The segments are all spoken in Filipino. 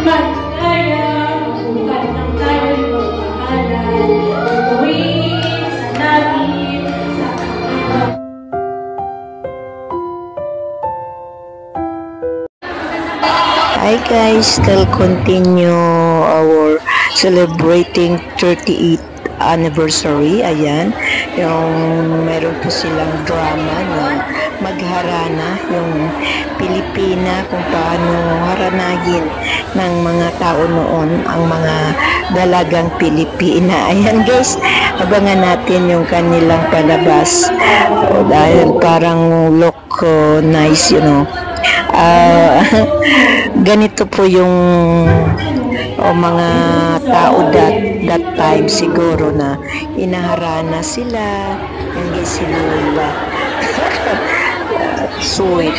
magkaya, bukat ng tayo'y magpahalan, tutuwin sa langit, sa kapatid. Hi guys, we'll continue our celebrating 38th anniversary. Ayan, yung meron po silang drama na magharana yung Pilipina, kung paano haranahin ng mga tao noon ang mga dalagang Pilipina. Ayan guys, abangan natin yung kanilang palabas. Dahil parang look nice, you know. Ganito po yung mga tao that time siguro na inaharana sila, hindi si Lola. Sweet.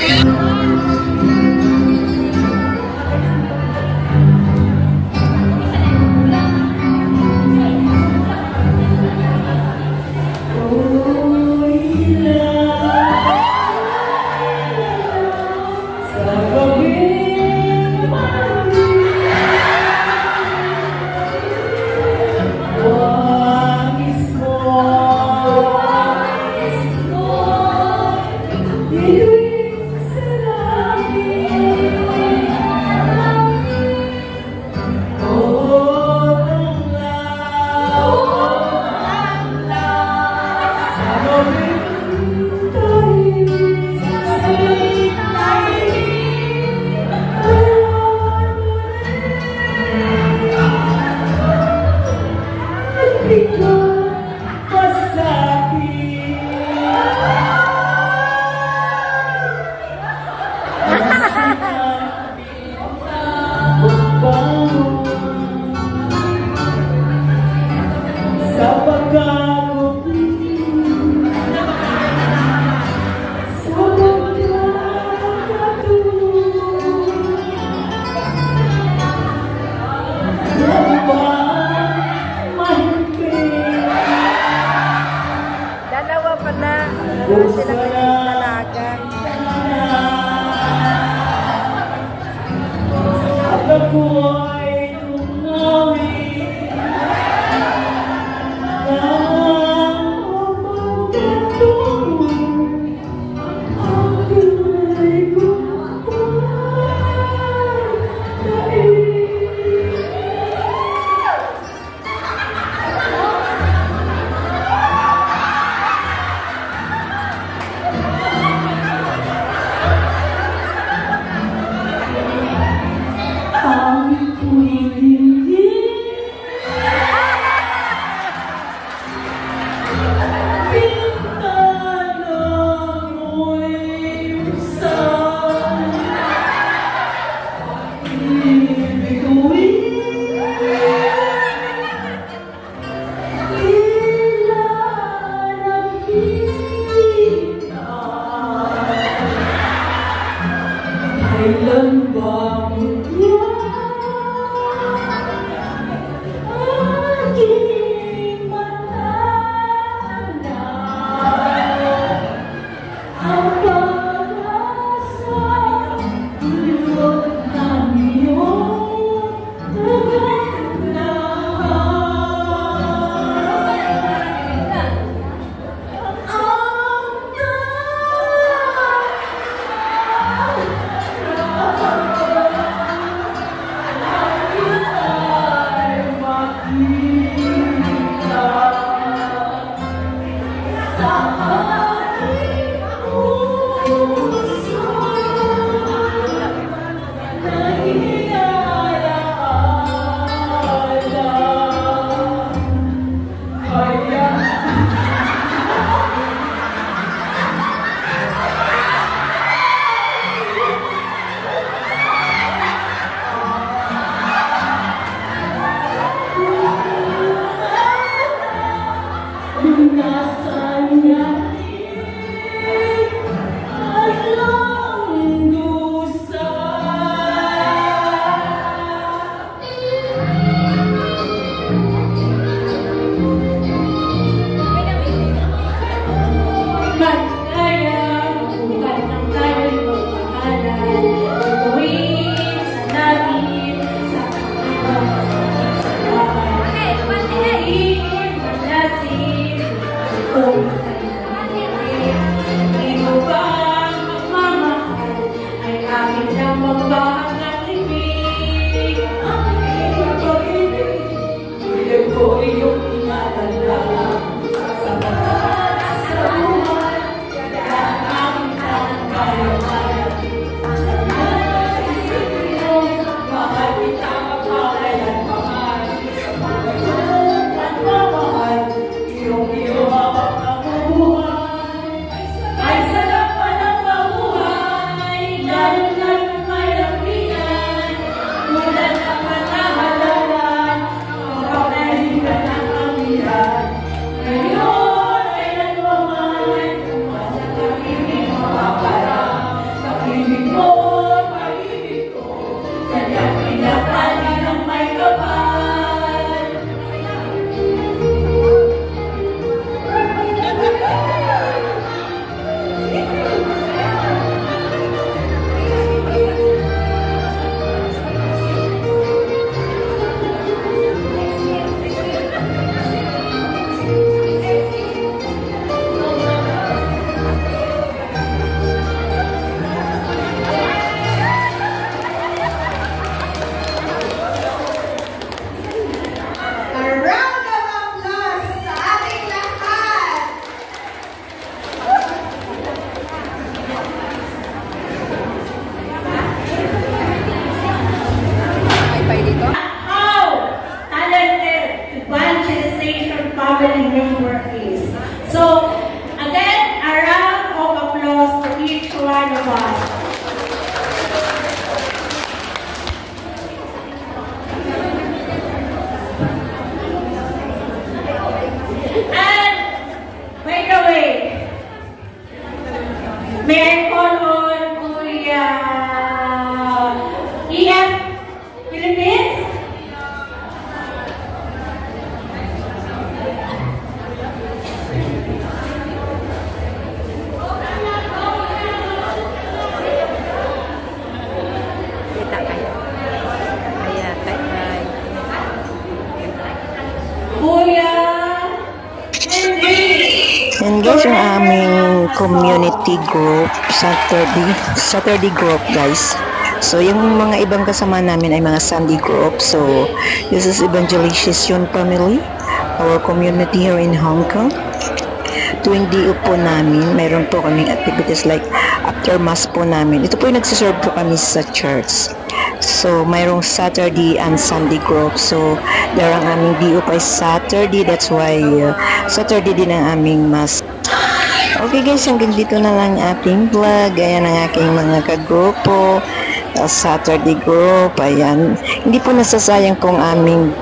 Dalawa pala. Dalawa silang naging dalaga. EF Philippines. Kita kayo. Ayan, bye-bye. Kuya Henry. And guys, yung aming community group, Saturday group guys. So, yung mga ibang kasama namin ay mga Sunday group. So, this is Evangelization Family, our community here in Hong Kong. Tuwing DO po namin, mayroon po kaming activities like after mass po namin. Ito po yung nagsiserve po kami sa church. So, mayroong Saturday and Sunday group. So, there ang aming DO pa Saturday. That's why Saturday din ang aming mass. Okay guys, hanggang dito na lang ating vlog. Ayan ang aking mga kagrupo. Saturday group. Ayan. Hindi po nasasayang pong aming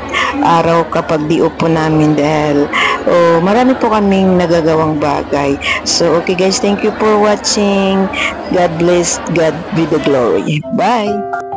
araw kapag DO po namin dahil marami po kaming nagagawang bagay. So, okay guys, thank you for watching. God bless. God be the glory. Bye!